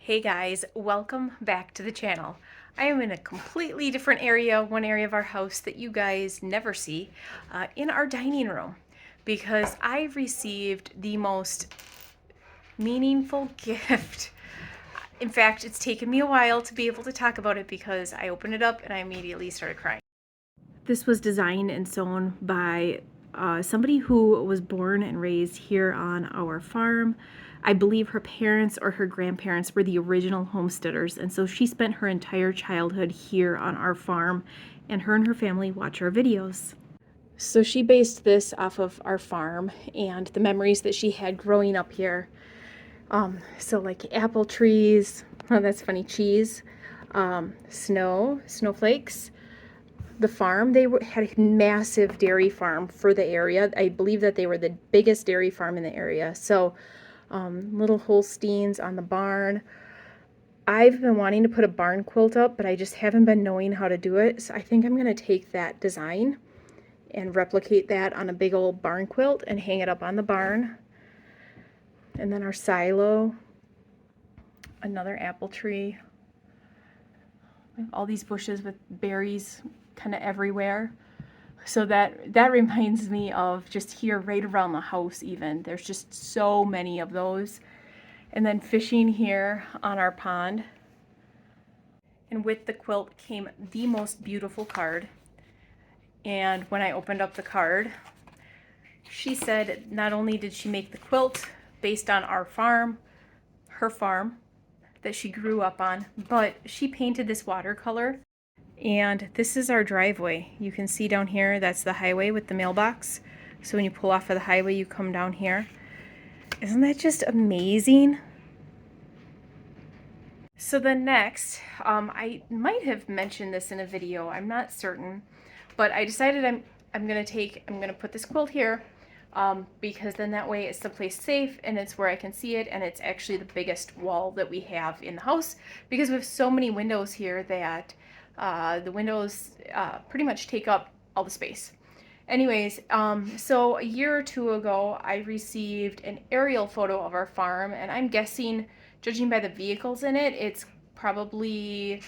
Hey guys, welcome back to the channel. I am in a completely different area, one area of our house that you guys never see, in our dining room, because I received the most meaningful gift. In fact, it's taken me a while to be able to talk about it because I opened it up and I immediately started crying. This was designed and sewn by somebody who was born and raised here on our farm. I believe her parents or her grandparents were the original homesteaders, and so she spent her entire childhood here on our farm, and her family watch our videos. So she based this off of our farm and the memories that she had growing up here. So like apple trees, oh that's funny, cheese, snowflakes, the farm. Had a massive dairy farm for the area. I believe that they were the biggest dairy farm in the area. So little Holsteins on the barn. I've been wanting to put a barn quilt up, but I just haven't been knowing how to do it. So I think I'm going to take that design and replicate that on a big old barn quilt and hang it up on the barn. And then our silo, another apple tree. All these bushes with berries kind of everywhere. So that reminds me of just here right around the house even. There's just so many of those. And then fishing here on our pond. And with the quilt came the most beautiful card. And when I opened up the card, she said not only did she make the quilt based on our farm, her farm that she grew up on, but she painted this watercolor. And this is our driveway. You can see down here, that's the highway with the mailbox. So when you pull off of the highway, you come down here. Isn't that just amazing? So then next, I might have mentioned this in a video, I'm not certain, but I decided I'm gonna put this quilt here, because then that way it's someplace safe and it's where I can see it, and it's actually the biggest wall that we have in the house because we have so many windows here that the windows pretty much take up all the space. Anyways, so a year or two ago, I received an aerial photo of our farm, and I'm guessing, judging by the vehicles in it, it's probably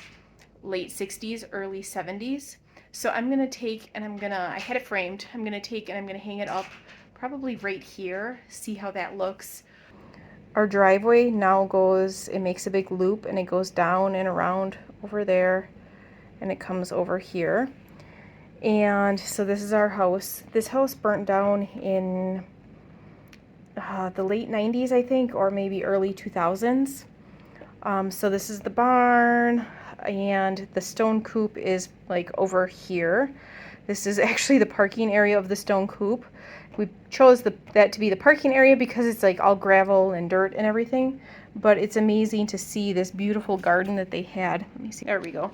late 60s, early 70s. So I'm gonna take and I had it framed, I'm gonna take and I'm gonna hang it up probably right here, see how that looks. Our driveway now goes, it makes a big loop and it goes down and around over there and it comes over here. And so this is our house. This house burnt down in the late 90s, I think, or maybe early 2000s. So this is the barn, and the stone coop is like over here. This is actually the parking area of the stone coop. We chose that to be the parking area because it's like all gravel and dirt and everything. But it's amazing to see this beautiful garden that they had. Let me see. There we go.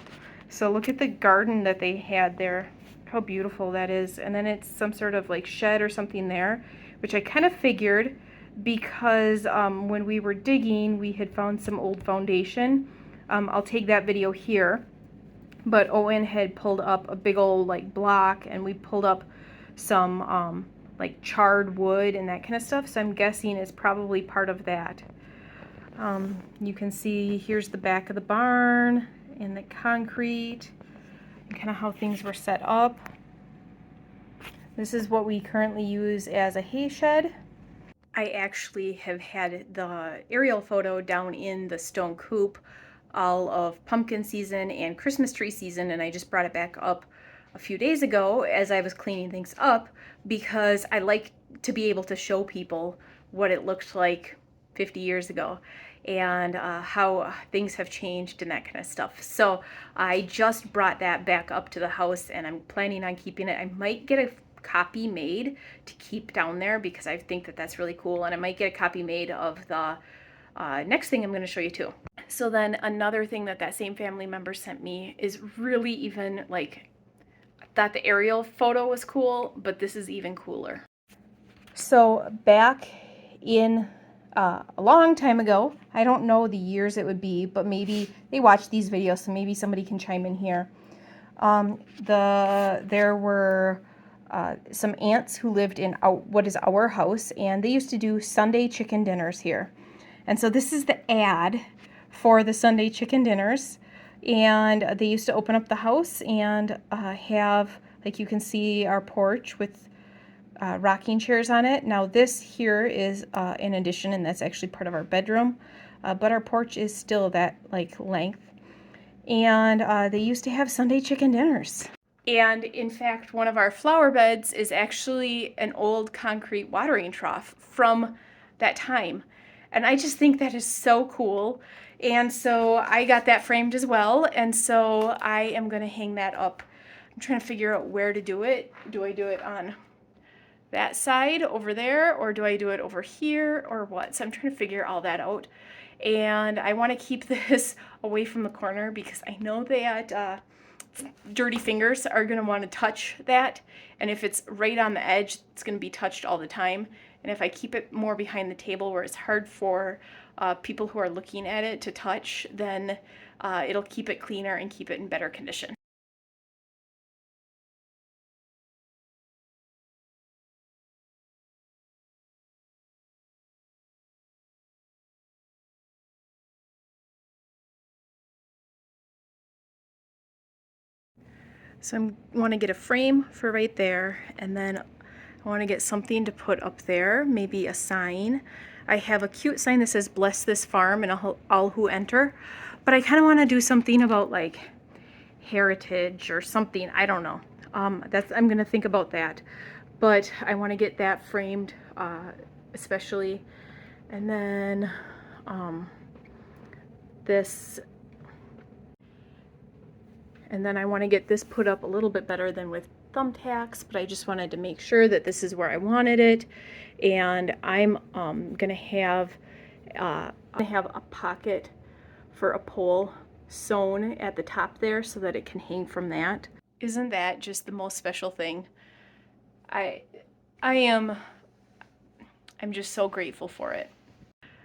So look at the garden that they had there. How beautiful that is. And then it's some sort of like shed or something there, which I kind of figured because when we were digging, we had found some old foundation. I'll take that video here. But Owen had pulled up a big old like block, and we pulled up some like charred wood and that kind of stuff. So I'm guessing it's probably part of that. You can see here's the back of the barn and the concrete and kind of how things were set up. This is what we currently use as a hay shed. I actually have had the aerial photo down in the stone coop all of pumpkin season and Christmas tree season, and I just brought it back up a few days ago as I was cleaning things up because I like to be able to show people what it looked like 50 years ago and how things have changed and that kind of stuff. So I just brought that back up to the house and I'm planning on keeping it. I might get a copy made to keep down there because I think that that's really cool, and I might get a copy made of the next thing I'm going to show you too. So then another thing that same family member sent me is really even like, I thought the aerial photo was cool, but this is even cooler. So back in a long time ago, I don't know the years it would be, but maybe they watched these videos, so maybe somebody can chime in here. There were some aunts who lived in what is our house, and they used to do Sunday chicken dinners here. And so this is the ad for the Sunday chicken dinners. And they used to open up the house and have, like you can see, our porch with rocking chairs on it. Now this here is an addition, and that's actually part of our bedroom, but our porch is still that like length. And they used to have Sunday chicken dinners. And in fact, one of our flower beds is actually an old concrete watering trough from that time. And I just think that is so cool. And so I got that framed as well. And so I am going to hang that up. I'm trying to figure out where to do it. Do I do it on that side over there, or do I do it over here, or what? So I'm trying to figure all that out. And I want to keep this away from the corner because I know that dirty fingers are going to want to touch that, and if it's right on the edge, it's going to be touched all the time. And if I keep it more behind the table where it's hard for people who are looking at it to touch, then it'll keep it cleaner and keep it in better condition. So I want to get a frame for right there, and then I want to get something to put up there, maybe a sign. I have a cute sign that says "Bless this farm" and all who enter, but I kind of want to do something about like heritage or something. I don't know. I'm going to think about that, but I want to get that framed especially, and then this. And then I want to get this put up a little bit better than with thumbtacks, but I just wanted to make sure that this is where I wanted it. And I'm gonna have a pocket for a pole sewn at the top there so that it can hang from that. Isn't that just the most special thing? I'm just so grateful for it.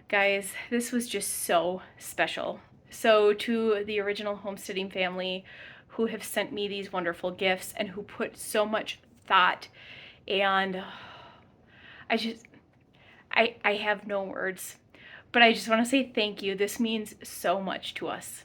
Guys, this was just so special. So to the original homesteading family who have sent me these wonderful gifts and who put so much thought, and I have no words, but I just want to say thank you. This means so much to us.